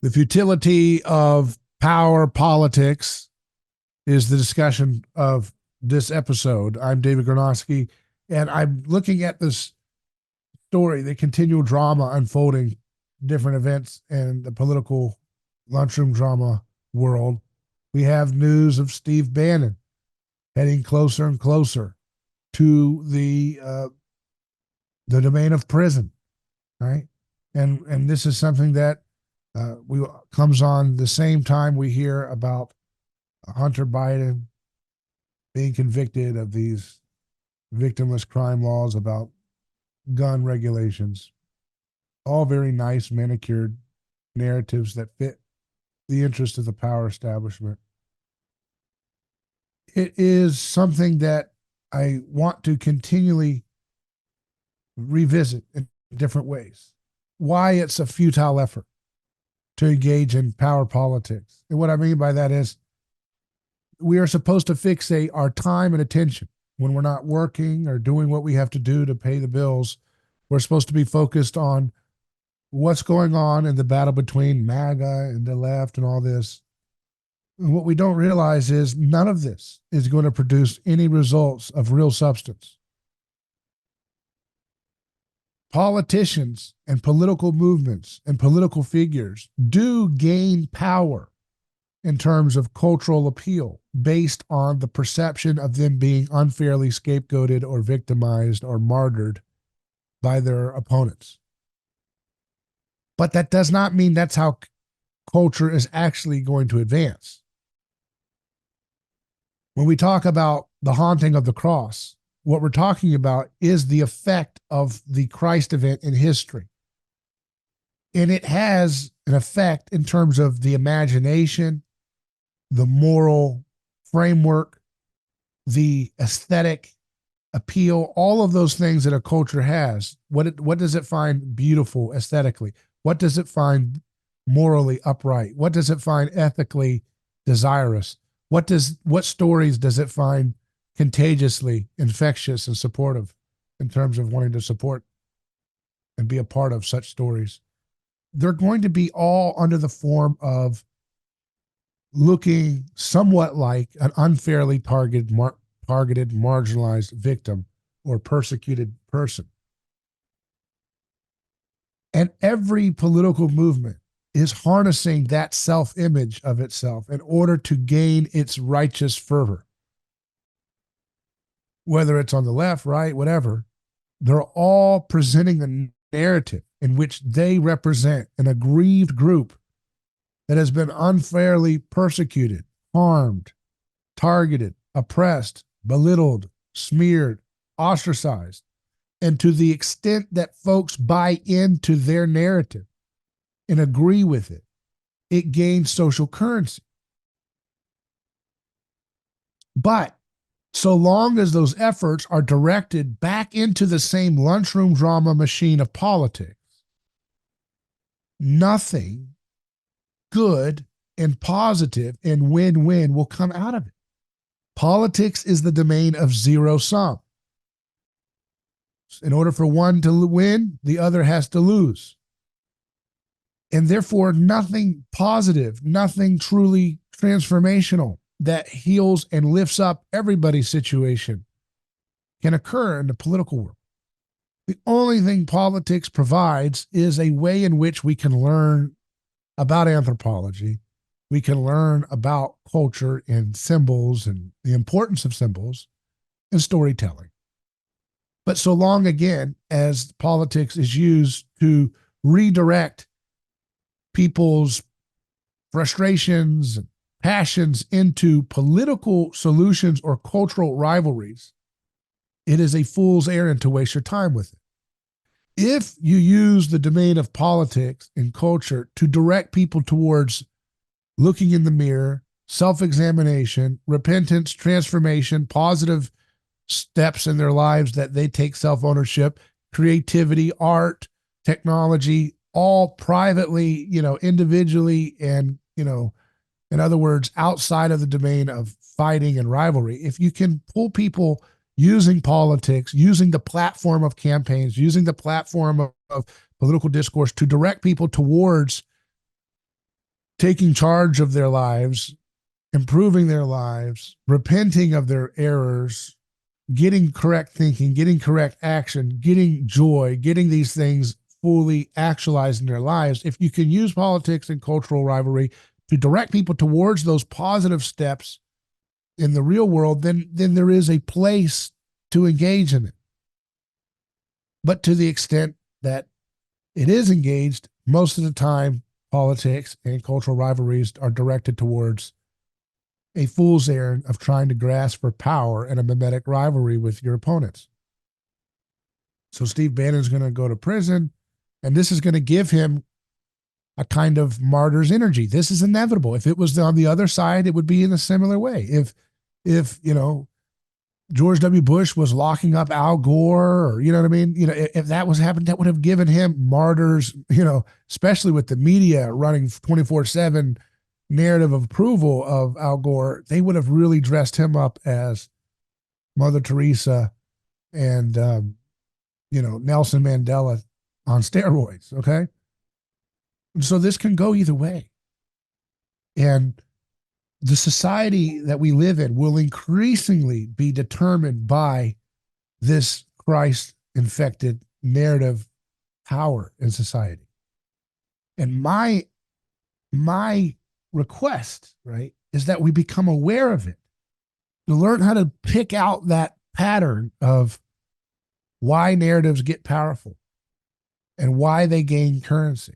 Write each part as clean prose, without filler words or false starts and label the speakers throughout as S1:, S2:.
S1: The futility of power politics is the discussion of this episode. I'm David Gornoski, and I'm looking at this story, the continual drama unfolding, different events in the political lunchroom drama world. We have news of Steve Bannon heading closer and closer to the domain of prison, right? And this is something that we comes on the same time we hear about Hunter Biden being convicted of these victimless crime laws about gun regulations. All very nice, manicured narratives that fit the interest of the power establishment. It is something that I want to continually revisit in different ways. Why it's a futile effort to engage in power politics. And what I mean by that is we are supposed to fixate our time and attention when we're not working or doing what we have to do to pay the bills. We're supposed to be focused on what's going on in the battle between MAGA and the left and all this. And what we don't realize is none of this is going to produce any results of real substance. Politicians and political movements and political figures do gain power in terms of cultural appeal based on the perception of them being unfairly scapegoated or victimized or martyred by their opponents. But that does not mean that's how culture is actually going to advance. When we talk about the haunting of the cross, what we're talking about is the effect of the Christ event in history. And it has an effect in terms of the imagination, the moral framework, the aesthetic appeal, all of those things that a culture has. What does it find beautiful aesthetically? What does it find morally upright? What does it find ethically desirous? What stories does it find contagiously infectious and supportive in terms of wanting to support and be a part of such stories? They're going to be all under the form of looking somewhat like an unfairly targeted, marginalized victim or persecuted person. And every political movement is harnessing that self-image of itself in order to gain its righteous fervor. Whether it's on the left, right, whatever, they're all presenting a narrative in which they represent an aggrieved group that has been unfairly persecuted, harmed, targeted, oppressed, belittled, smeared, ostracized. And to the extent that folks buy into their narrative and agree with it, it gains social currency. But so long as those efforts are directed back into the same lunchroom drama machine of politics, nothing good and positive and win-win will come out of it. Politics is the domain of zero sum. In order for one to win, the other has to lose. And therefore, nothing positive, nothing truly transformational that heals and lifts up everybody's situation can occur in the political world. The only thing politics provides is a way in which we can learn about anthropology. We can learn about culture and symbols and the importance of symbols and storytelling. But so long, again, as politics is used to redirect people's frustrations and passions into political solutions or cultural rivalries, it is a fool's errand to waste your time with it. If you use the domain of politics and culture to direct people towards looking in the mirror, self-examination, repentance, transformation, positive steps in their lives that they take self-ownership, creativity, art, technology, all privately, individually, and, in other words, outside of the domain of fighting and rivalry. If you can pull people using politics, using the platform of campaigns, using the platform of political discourse to direct people towards taking charge of their lives, improving their lives, repenting of their errors, getting correct thinking, getting correct action, getting joy, getting these things fully actualized in their lives. If you can use politics and cultural rivalry to direct people towards those positive steps in the real world, then there is a place to engage in it. But to the extent that it is engaged, most of the time, politics and cultural rivalries are directed towards a fool's errand of trying to grasp for power and a mimetic rivalry with your opponents. So Steve Bannon is going to go to prison, and this is going to give him a kind of martyr's energy. This is inevitable. If it was on the other side, it would be in a similar way. If George W. Bush was locking up Al Gore, or if that was happening, that would have given him martyrs, especially with the media running 24/7 narrative of approval of Al Gore. They would have really dressed him up as Mother Teresa and Nelson Mandela on steroids. Okay. So this can go either way. And the society that we live in will increasingly be determined by this Christ-infected narrative power in society. And my request, right, is that we become aware of it, to learn how to pick out that pattern of why narratives get powerful and why they gain currency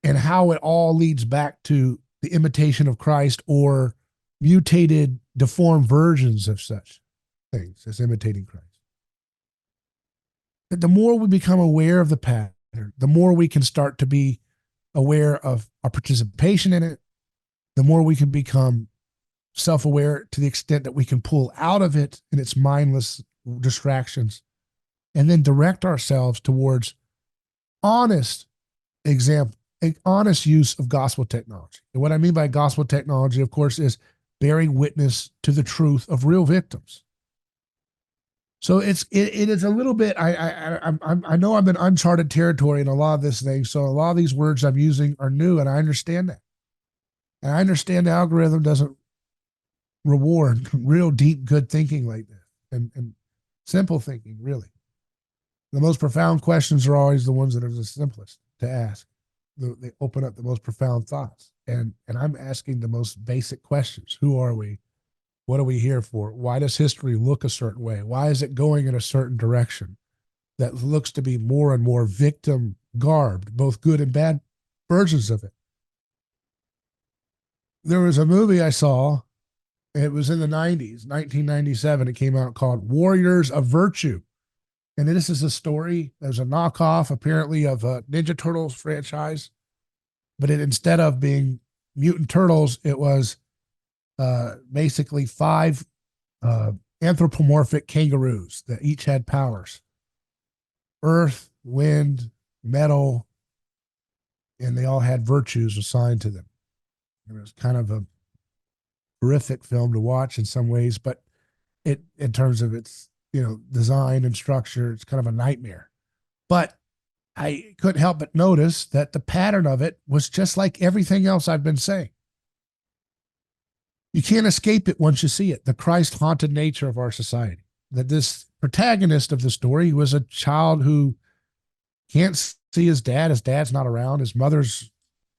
S1: and how it all leads back to the imitation of Christ or mutated, deformed versions of such things as imitating Christ. But the more we become aware of the pattern, the more we can start to be aware of our participation in it, the more we can become self-aware to the extent that we can pull out of it in its mindless distractions and then direct ourselves towards honest use of gospel technology. And what I mean by gospel technology, of course, is bearing witness to the truth of real victims. So it is a little bit. I know I'm in uncharted territory in a lot of this thing. So a lot of these words I'm using are new, and I understand that. And I understand the algorithm doesn't reward real deep, good thinking like this, and simple thinking. Really, the most profound questions are always the ones that are the simplest to ask. They open up the most profound thoughts. And I'm asking the most basic questions. Who are we? What are we here for? Why does history look a certain way? Why is it going in a certain direction that looks to be more and more victim garbed, both good and bad versions of it? There was a movie I saw. It was in the 90s, 1997. It came out called Warriors of Virtue. And this is a story. There's a knockoff, apparently, of a Ninja Turtles franchise. But instead of being mutant turtles, it was basically 5 anthropomorphic kangaroos that each had powers: earth, wind, metal, and they all had virtues assigned to them. It was kind of a horrific film to watch in some ways, but in terms of its design and structure, it's kind of a nightmare. But I couldn't help but notice that the pattern of it was just like everything else I've been saying. You can't escape it once you see it, the Christ-haunted nature of our society. That this protagonist of the story was a child who can't see his dad. His dad's not around. His mother's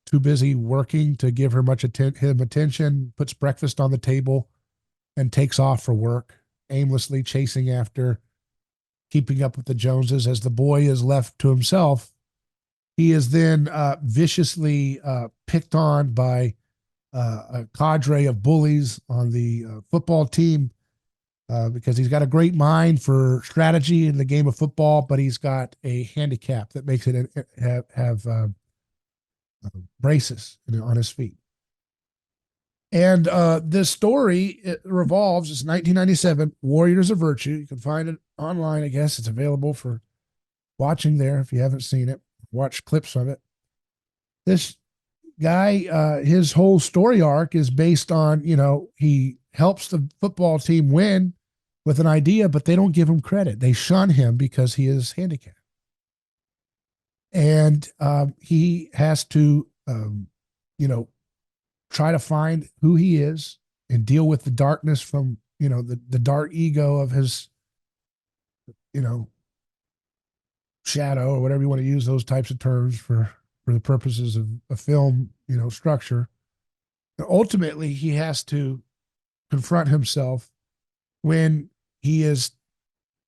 S1: too busy working to give her much him attention, puts breakfast on the table, and takes off for work, aimlessly chasing after, keeping up with the Joneses. As the boy is left to himself, he is then viciously picked on by a cadre of bullies on the football team because he's got a great mind for strategy in the game of football, but he's got a handicap that makes it have braces on his feet. And this story, it revolves, it's 1997, Warriors of Virtue. You can find it online, I guess. It's available for watching there if you haven't seen it. Watch clips of it. This guy, his whole story arc is based on, he helps the football team win with an idea, but they don't give him credit. They shun him because he is handicapped. And he has to, try to find who he is and deal with the darkness from, the dark ego of his, shadow, or whatever you want to use those types of terms for the purposes of a film, structure. And ultimately, he has to confront himself when he is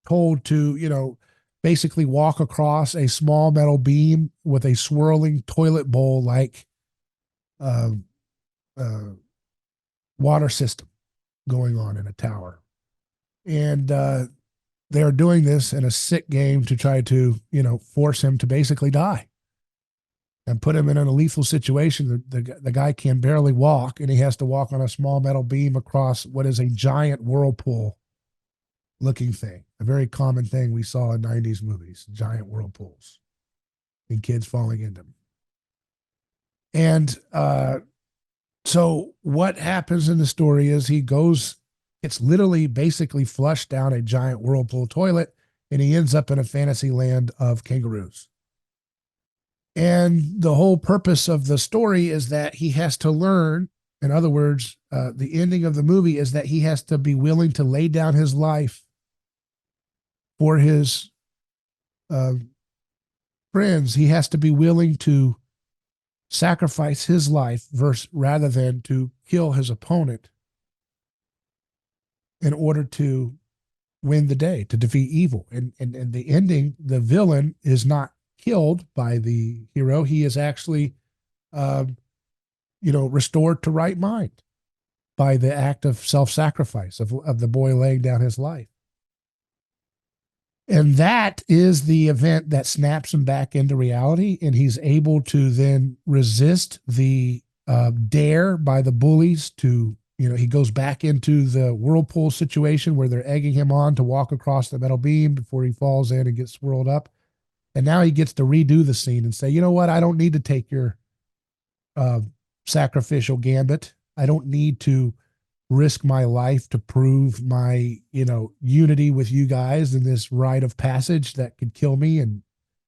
S1: told to, basically walk across a small metal beam with a swirling toilet bowl like uh, uh, water system going on in a tower. And they're doing this in a sick game to try to, force him to basically die and put him in a lethal situation. The guy can barely walk, and he has to walk on a small metal beam across what is a giant whirlpool looking thing, a very common thing we saw in 90s movies, giant whirlpools and kids falling into them. And so what happens in the story is it's literally basically flushed down a giant whirlpool toilet, and he ends up in a fantasy land of kangaroos. And the whole purpose of the story is that he has to learn. In other words, the ending of the movie is that he has to be willing to lay down his life for his friends. He has to be willing to sacrifice his life rather than to kill his opponent in order to win the day, to defeat evil. And the ending, the villain is not killed by the hero. He is actually, restored to right mind by the act of self-sacrifice of the boy laying down his life. And that is the event that snaps him back into reality, and he's able to then resist the dare by the bullies to, he goes back into the whirlpool situation where they're egging him on to walk across the metal beam before he falls in and gets swirled up. And now he gets to redo the scene and say, you know what? I don't need to take your sacrificial gambit. I don't need to risk my life to prove my, unity with you guys in this rite of passage that could kill me and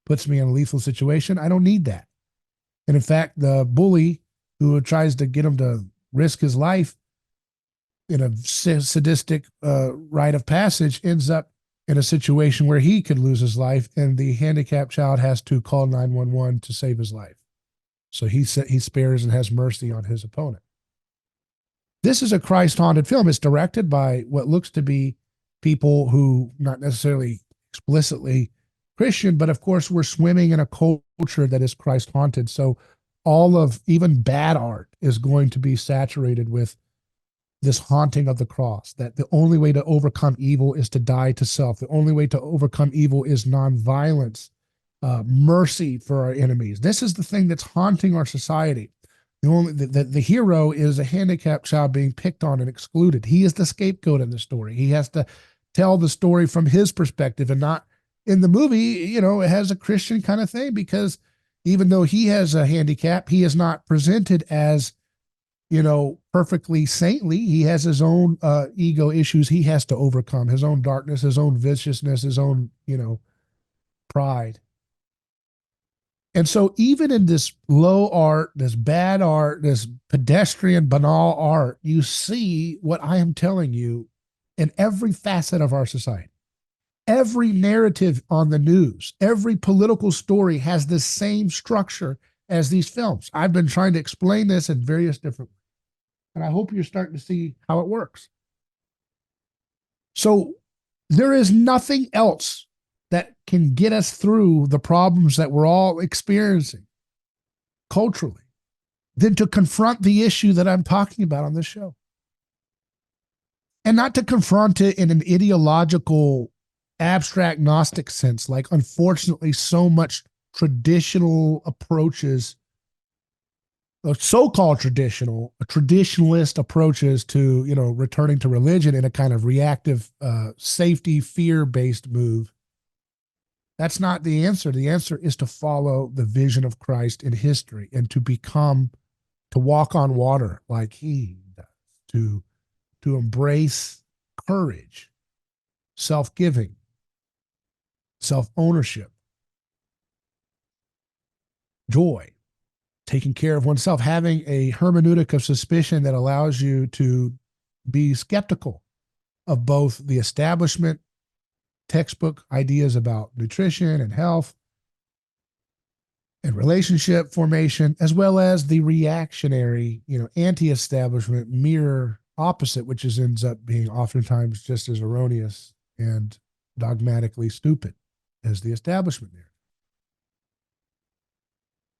S1: puts me in a lethal situation. I don't need that. And in fact, the bully who tries to get him to risk his life in a sadistic rite of passage ends up in a situation where he could lose his life, and the handicapped child has to call 911 to save his life. So he spares and has mercy on his opponent. This is a Christ-haunted film. It's directed by what looks to be people who not necessarily explicitly Christian, but of course we're swimming in a culture that is Christ-haunted. So all of even bad art is going to be saturated with this haunting of the cross, that the only way to overcome evil is to die to self. The only way to overcome evil is nonviolence, mercy for our enemies. This is the thing that's haunting our society. The hero is a handicapped child being picked on and excluded. He is the scapegoat in the story. He has to tell the story from his perspective, and not in the movie, it has a Christian kind of thing, because even though he has a handicap, he is not presented as, perfectly saintly. He has his own ego issues he has to overcome, his own darkness, his own viciousness, his own, pride. And so even in this low art, this bad art, this pedestrian, banal art, you see what I am telling you in every facet of our society. Every narrative on the news, every political story has the same structure as these films. I've been trying to explain this in various different ways, and I hope you're starting to see how it works. So there is nothing else that can get us through the problems that we're all experiencing culturally than to confront the issue that I'm talking about on this show. And not to confront it in an ideological, abstract Gnostic sense, like unfortunately so much traditional approaches, so-called traditionalist approaches to, returning to religion in a kind of reactive, safety, fear-based move. That's not the answer. The answer is to follow the vision of Christ in history and to walk on water like he does, to embrace courage, self-giving, self-ownership, joy, taking care of oneself, having a hermeneutic of suspicion that allows you to be skeptical of both the establishment textbook ideas about nutrition and health and relationship formation, as well as the reactionary, anti-establishment mirror opposite, which ends up being oftentimes just as erroneous and dogmatically stupid as the establishment narrative.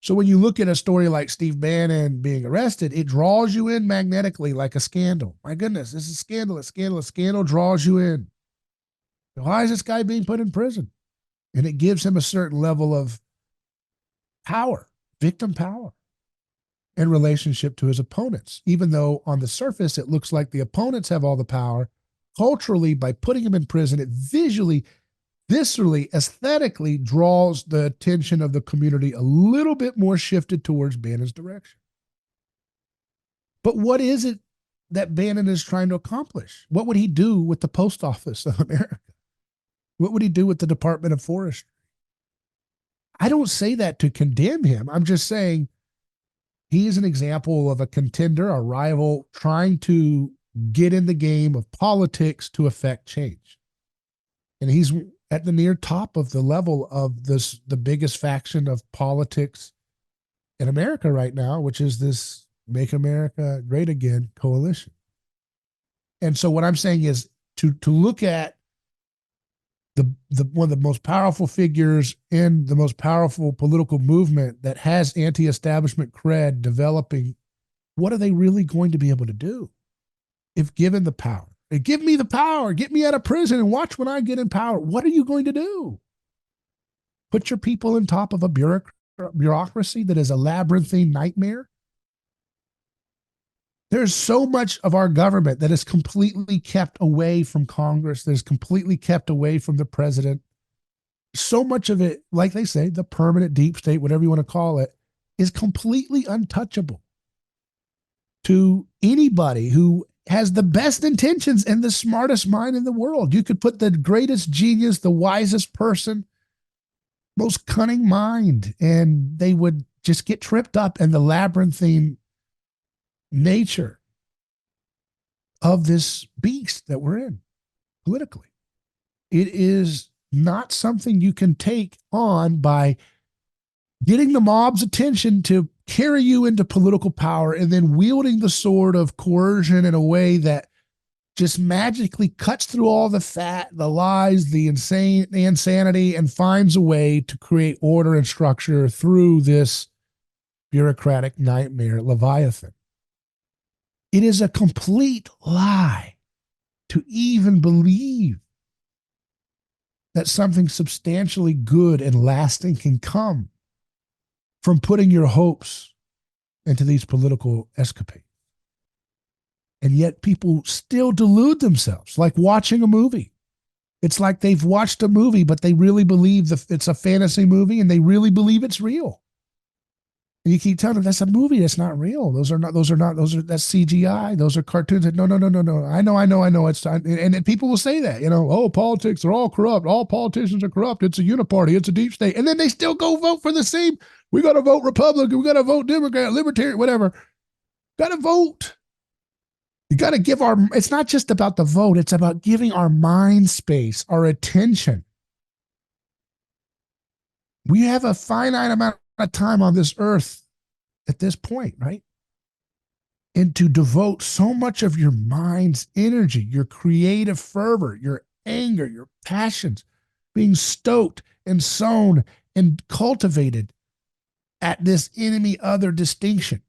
S1: So when you look at a story like Steve Bannon being arrested, it draws you in magnetically like a scandal. My goodness, this is scandalous. Scandal draws you in. Why is this guy being put in prison? And it gives him a certain level of power, victim power, in relationship to his opponents. Even though on the surface, it looks like the opponents have all the power, culturally, by putting him in prison, it visually, viscerally, aesthetically draws the attention of the community a little bit more shifted towards Bannon's direction. But what is it that Bannon is trying to accomplish? What would he do with the Post Office of America? What would he do with the Department of Forestry? I don't say that to condemn him. I'm just saying he is an example of a contender, a rival, trying to get in the game of politics to affect change. And he's at the near top of the level of the biggest faction of politics in America right now, which is this Make America Great Again coalition. And so what I'm saying is to look at the one of the most powerful figures in the most powerful political movement that has anti-establishment cred developing, what are they really going to be able to do if given the power? Give me the power, get me out of prison, and watch when I get in power. What are you going to do? Put your people on top of a bureaucracy that is a labyrinthine nightmare? There's so much of our government that is completely kept away from Congress, that is completely kept away from the president. So much of it, like they say, the permanent deep state, whatever you want to call it, is completely untouchable to anybody who has the best intentions and the smartest mind in the world. You could put the greatest genius, the wisest person, most cunning mind, and they would just get tripped up in the labyrinthine nature of this beast that we're in politically. It is not something you can take on by getting the mob's attention to carry you into political power and then wielding the sword of coercion in a way that just magically cuts through all the fat, the lies, the insanity, and finds a way to create order and structure through this bureaucratic nightmare, Leviathan. It is a complete lie to even believe that something substantially good and lasting can come from putting your hopes into these political escapades. And yet people still delude themselves, like watching a movie. It's like they've watched a movie, but they really believe it's a fantasy movie and they really believe it's real. And you keep telling them that's a movie, that's not real. That's CGI. Those are cartoons. No. I know. And people will say that, oh, politics are all corrupt. All politicians are corrupt. It's a uniparty. It's a deep state. And then they still go vote for the same. We got to vote Republican. We got to vote Democrat, Libertarian, whatever. Got to vote. You got to give it's not just about the vote. It's about giving our mind space, our attention. We have a finite amount of time on this earth at this point, right? And to devote so much of your mind's energy, your creative fervor, your anger, your passions, being stoked and sown and cultivated at this enemy other distinction.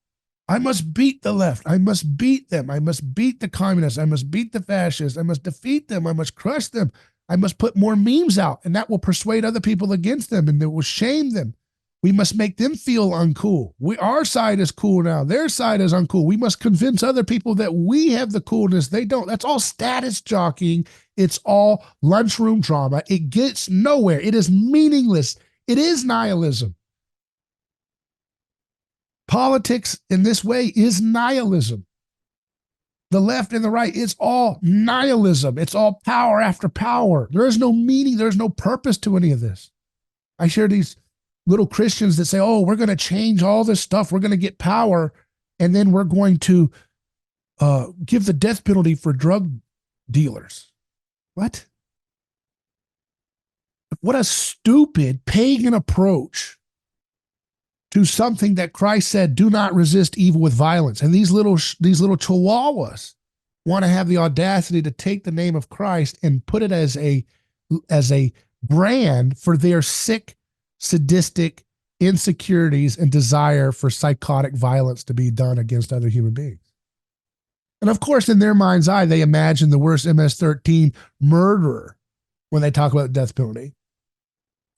S1: I must beat the left. I must beat them. I must beat the communists. I must beat the fascists. I must defeat them. I must crush them. I must put more memes out, and that will persuade other people against them, and it will shame them. We must make them feel uncool. Our side is cool now. Their side is uncool. We must convince other people that we have the coolness. They don't. That's all status jockeying. It's all lunchroom drama. It gets nowhere. It is meaningless. It is nihilism. Politics in this way is nihilism. The left and the right, it's all nihilism. It's all power after power. There is no meaning. There's no purpose to any of this. I share these little Christians that say, oh, we're going to change all this stuff. We're going to get power. And then we're going to give the death penalty for drug dealers. What? What a stupid pagan approach to something that Christ said, do not resist evil with violence. And these little chihuahuas want to have the audacity to take the name of Christ and put it as a brand for their sick, sadistic insecurities and desire for psychotic violence to be done against other human beings. And of course, in their mind's eye, they imagine the worst MS-13 murderer when they talk about the death penalty.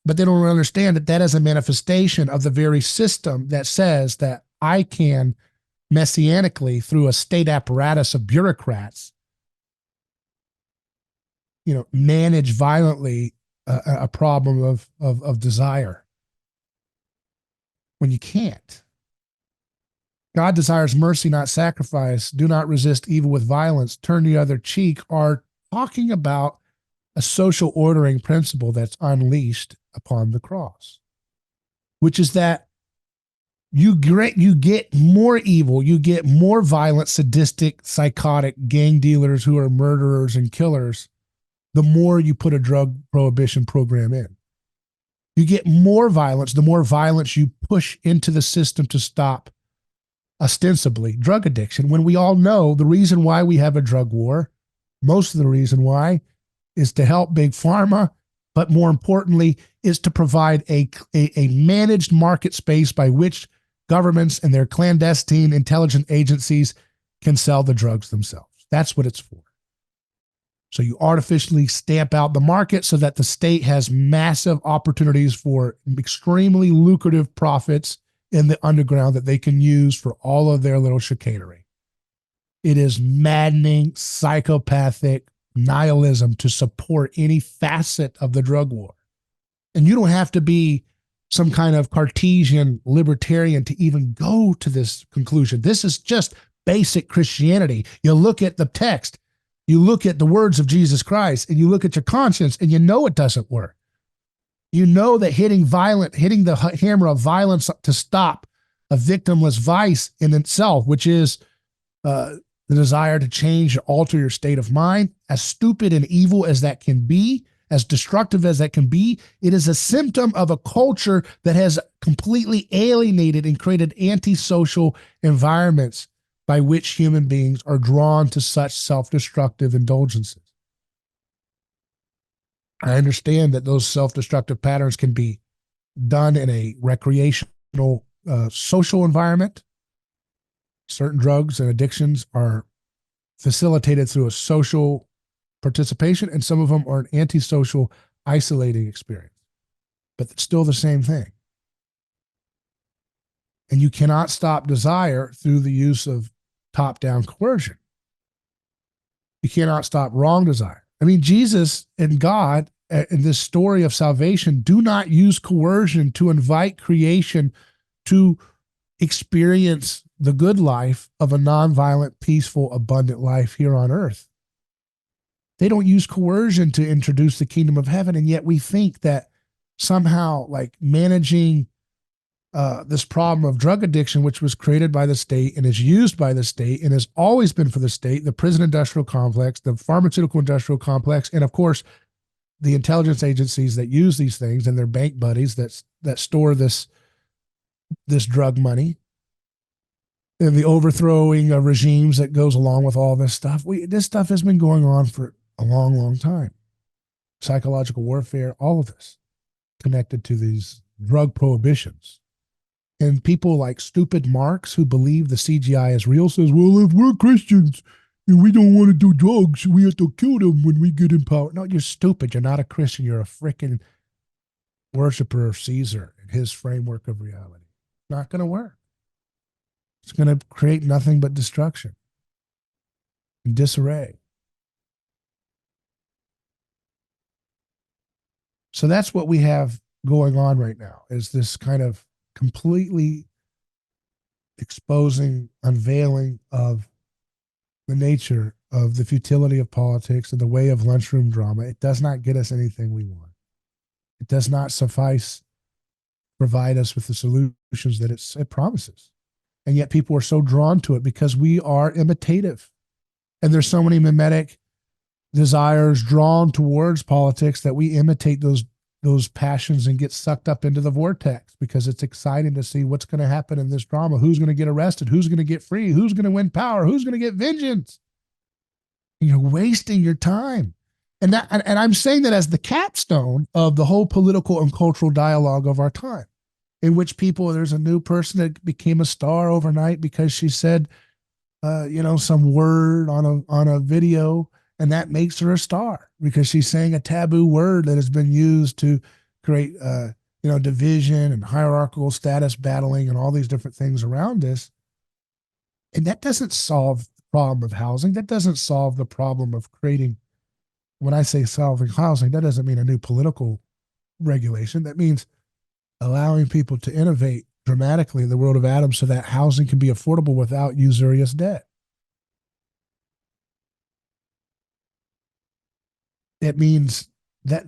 S1: But they don't understand that that is a manifestation of the very system that says that I can messianically, through a state apparatus of bureaucrats, manage violently a problem of desire. When you can't. God desires mercy, not sacrifice. Do not resist evil with violence. Turn the other cheek are talking about a social ordering principle that's unleashed upon the cross, which is that you get more evil, you get more violent, sadistic, psychotic gang dealers who are murderers and killers, the more you put a drug prohibition program in. You get more violence, the more violence you push into the system to stop, ostensibly, drug addiction, when we all know the reason why we have a drug war, most of the reason why, is to help big pharma, but more importantly, is to provide a managed market space by which governments and their clandestine intelligence agencies can sell the drugs themselves. That's what it's for. So you artificially stamp out the market so that the state has massive opportunities for extremely lucrative profits in the underground that they can use for all of their little chicanery. It is maddening, psychopathic nihilism to support any facet of the drug war. And you don't have to be some kind of Cartesian libertarian to even go to this conclusion. This is just basic Christianity. You look at the text, you look at the words of Jesus Christ, and you look at your conscience, and you know it doesn't work. You know that hitting the hammer of violence to stop a victimless vice in itself, which is the desire to change or alter your state of mind, as stupid and evil as that can be, as destructive as that can be, it is a symptom of a culture that has completely alienated and created antisocial environments by which human beings are drawn to such self-destructive indulgences. I understand that those self-destructive patterns can be done in a recreational, social environment. Certain drugs and addictions are facilitated through a social participation, and some of them are an antisocial, isolating experience. But it's still the same thing. And you cannot stop desire through the use of top-down coercion. You cannot stop wrong desire. I mean, Jesus and God in this story of salvation do not use coercion to invite creation to experience the good life of a nonviolent, peaceful, abundant life here on earth. They don't use coercion to introduce the kingdom of heaven, and yet we think that somehow, like, managing this problem of drug addiction, which was created by the state and is used by the state and has always been for the state, the prison industrial complex, the pharmaceutical industrial complex, and of course, the intelligence agencies that use these things and their bank buddies that store this drug money, and the overthrowing of regimes that goes along with all this stuff. This stuff has been going on for a long, long time. Psychological warfare, all of this connected to these drug prohibitions. And people like stupid Marx who believe the CGI is real says, well, if we're Christians and we don't want to do drugs, we have to kill them when we get in power. No, you're stupid. You're not a Christian. You're a freaking worshiper of Caesar and his framework of reality. Not going to work. It's going to create nothing but destruction and disarray. So that's what we have going on right now, is this kind of completely exposing, unveiling of the nature of the futility of politics and the way of lunchroom drama. It does not get us anything we want. It does not suffice provide us with the solutions that it promises. And yet people are so drawn to it because we are imitative. And there's so many mimetic desires drawn towards politics that we imitate those passions and get sucked up into the vortex because it's exciting to see what's going to happen in this drama. Who's going to get arrested? Who's going to get free? Who's going to win power? Who's going to get vengeance? And you're wasting your time. And I'm saying that as the capstone of the whole political and cultural dialogue of our time, in which there's a new person that became a star overnight because she said, some word on a video, and that makes her a star because she's saying a taboo word that has been used to create, division and hierarchical status battling and all these different things around us. And that doesn't solve the problem of housing. That doesn't solve the problem of creating. When I say solving housing, that doesn't mean a new political regulation. That means allowing people to innovate dramatically in the world of atoms so that housing can be affordable without usurious debt. It means that,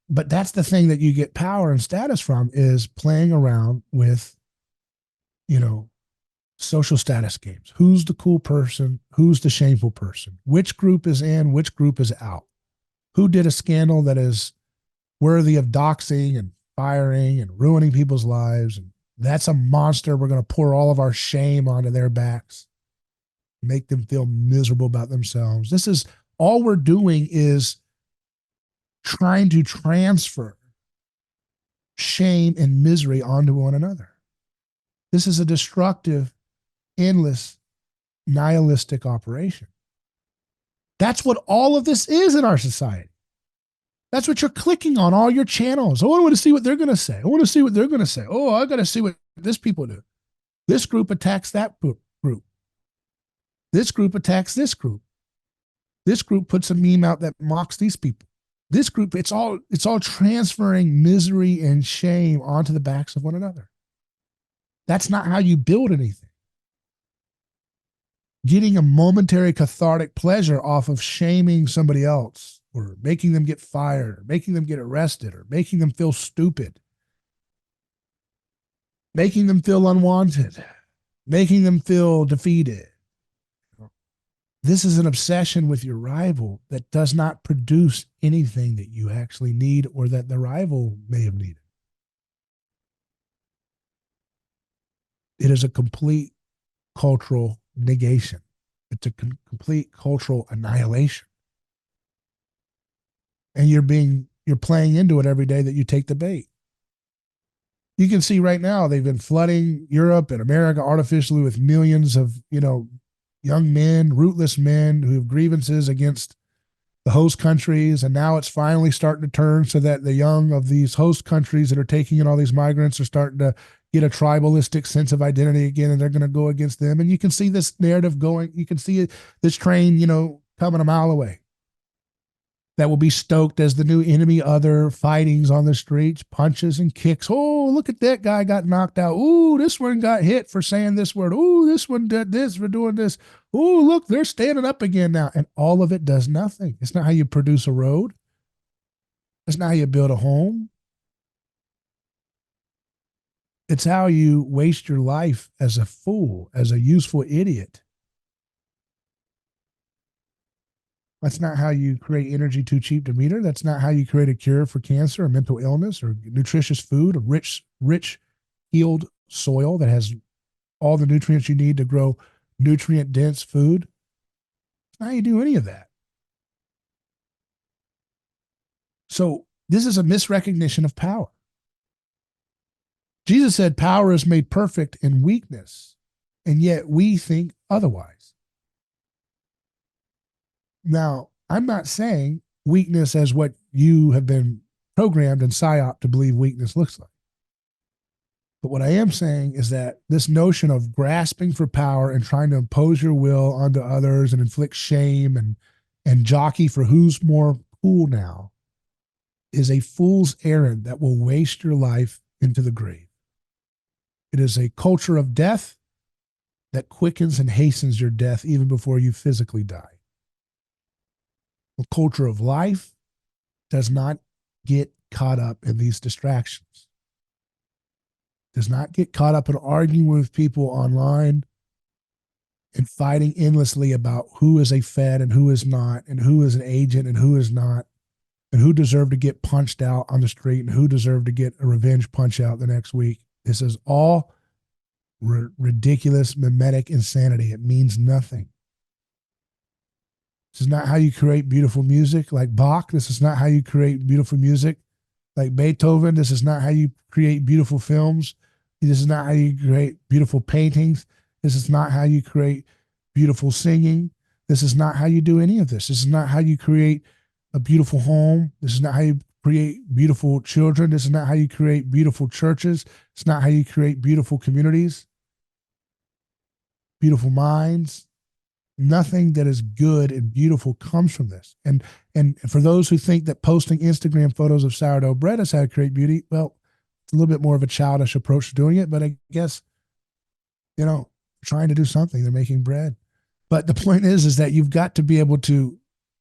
S1: but that's the thing that you get power and status from is playing around with, social status games. Who's the cool person? Who's the shameful person? Which group is in? Which group is out? Who did a scandal that is worthy of doxing and firing and ruining people's lives? And that's a monster. We're going to pour all of our shame onto their backs, make them feel miserable about themselves. This is all we're doing is trying to transfer shame and misery onto one another. This is a destructive, endless, nihilistic operation. That's what all of this is in our society. That's what you're clicking on all your channels. Oh, I want to see what they're going to say. I want to see what they're going to say. Oh, I got to see what this people do. This group attacks that group. This group attacks this group. This group puts a meme out that mocks these people. This group, it's all transferring misery and shame onto the backs of one another. That's not how you build anything. Getting a momentary cathartic pleasure off of shaming somebody else or making them get fired or making them get arrested or making them feel stupid, making them feel unwanted, making them feel defeated. This is an obsession with your rival that does not produce anything that you actually need or that the rival may have needed. It is a complete cultural negation. It's a complete cultural annihilation. And you're playing into it every day that you take the bait. You can see right now they've been flooding Europe and America artificially with millions of, young men, rootless men who have grievances against the host countries. And now it's finally starting to turn so that the young of these host countries that are taking in all these migrants are starting to get a tribalistic sense of identity again, and they're going to go against them. And you can see this narrative going. You can see this train, coming a mile away. That will be stoked as the new enemy other fightings on the streets, punches and kicks. Oh, look at that guy got knocked out. Ooh, this one got hit for saying this word. Ooh, this one did this for doing this. Ooh, look, they're standing up again now. And all of it does nothing. It's not how you produce a road. It's not how you build a home. It's how you waste your life as a fool, as a useful idiot. That's not how you create energy too cheap to meter. That's not how you create a cure for cancer or mental illness or nutritious food, a rich, healed soil that has all the nutrients you need to grow nutrient-dense food. That's not how you do any of that. So this is a misrecognition of power. Jesus said power is made perfect in weakness, and yet we think otherwise. Now, I'm not saying weakness as what you have been programmed in PSYOP to believe weakness looks like. But what I am saying is that this notion of grasping for power and trying to impose your will onto others and inflict shame and jockey for who's more cool now is a fool's errand that will waste your life into the grave. It is a culture of death that quickens and hastens your death even before you physically die. A culture of life does not get caught up in these distractions. does not get caught up in arguing with people online and fighting endlessly about who is a Fed and who is not, and who is an agent and who is not, and who deserved to get punched out on the street and who deserved to get a revenge punch out the next week. This is all ridiculous, mimetic insanity. It means nothing. This is not how you create beautiful music like Bach. This is not how you create beautiful music like Beethoven. This is not how you create beautiful films. This is not how you create beautiful paintings. This is not how you create beautiful singing. This is not how you do any of this. This is not how you create a beautiful home. This is not how you create beautiful children. This is not how you create beautiful churches. It's not how you create beautiful communities, beautiful minds. Nothing that is good and beautiful comes from this. And for those who think that posting Instagram photos of sourdough bread is how to create beauty, well, it's a little bit more of a childish approach to doing it, but I guess, trying to do something. They're making bread. But the point is that you've got to be able to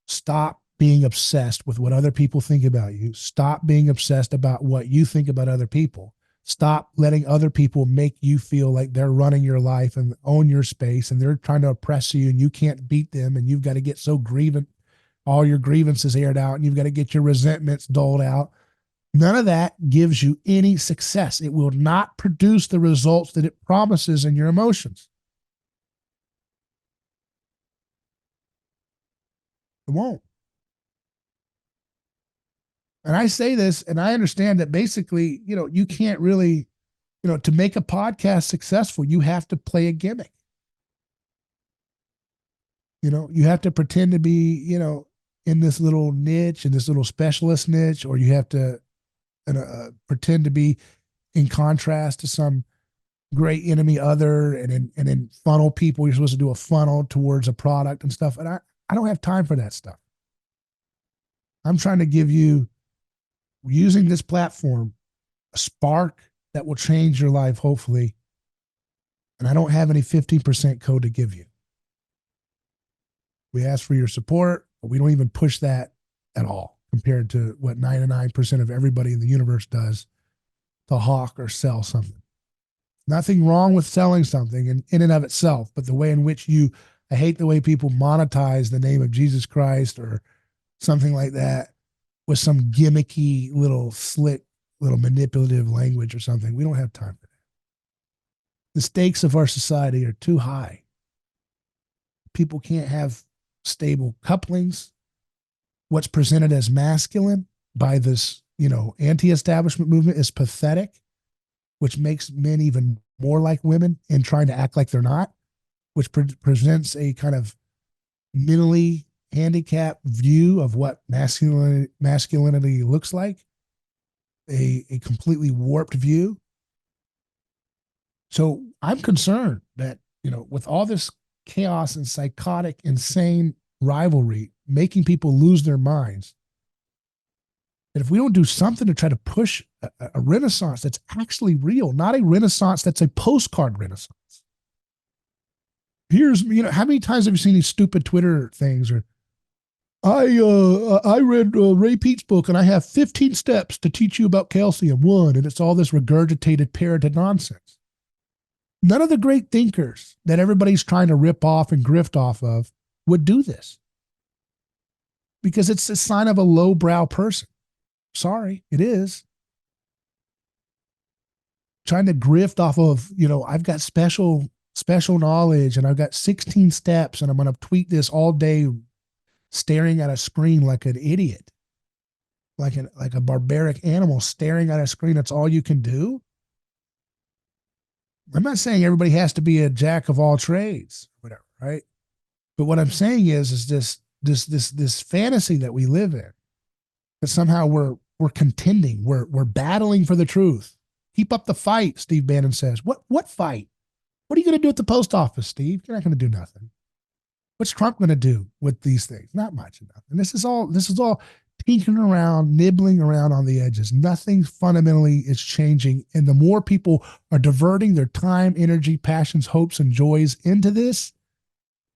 S1: stop being obsessed with what other people think about you. Stop being obsessed about what you think about other people. Stop letting other people make you feel like they're running your life and own your space, and they're trying to oppress you, and you can't beat them, and you've got to get so grievant, all your grievances aired out, and you've got to get your resentments doled out. None of that gives you any success. It will not produce the results that it promises in your emotions. It won't. And I say this, and I understand that basically, you can't really, to make a podcast successful, you have to play a gimmick. You have to pretend to be, in this little niche, in this little specialist niche, or you have to pretend to be in contrast to some great enemy other, and then funnel people. You're supposed to do a funnel towards a product and stuff. And I don't have time for that stuff. I'm trying to give you, using this platform, a spark that will change your life, hopefully. And I don't have any 15% code to give you. We ask for your support, but we don't even push that at all compared to what 99% of everybody in the universe does to hawk or sell something. Nothing wrong with selling something in and of itself, but the way in which I hate the way people monetize the name of Jesus Christ or something like that with some gimmicky little slick, little manipulative language or something. We don't have time for that. The stakes of our society are too high. People can't have stable couplings. What's presented as masculine by this, anti-establishment movement is pathetic, which makes men even more like women and trying to act like they're not, which presents a kind of mentally handicapped view of what masculinity looks like, a completely warped view. So I'm concerned that, with all this chaos and psychotic, insane rivalry, making people lose their minds, that if we don't do something to try to push a renaissance that's actually real, not a renaissance that's a postcard renaissance. Here's, how many times have you seen these stupid Twitter things, or I read Ray Peat's book and I have 15 steps to teach you about calcium, one, and it's all this regurgitated parroted nonsense. None of the great thinkers that everybody's trying to rip off and grift off of would do this, because it's a sign of a lowbrow person. Sorry, it is. Trying to grift off of, I've got special knowledge and I've got 16 steps and I'm going to tweet this all day, staring at a screen like an idiot, like a barbaric animal staring at a screen. That's all you can do. I'm not saying everybody has to be a jack of all trades, whatever, right? But what I'm saying is this fantasy that we live in, that somehow we're contending, we're battling for the truth. Keep up the fight, Steve Bannon says. What fight? What are you going to do at the post office, Steve? You're not going to do nothing. What's Trump going to do with these things? Not much enough. And this is all tinkering around, nibbling around on the edges. Nothing fundamentally is changing. And the more people are diverting their time, energy, passions, hopes, and joys into this,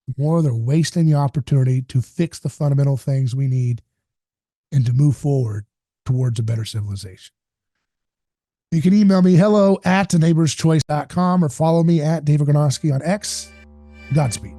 S1: the more they're wasting the opportunity to fix the fundamental things we need and to move forward towards a better civilization. You can email me hello@neighborschoice.com or follow me at David Gornoski on X. Godspeed.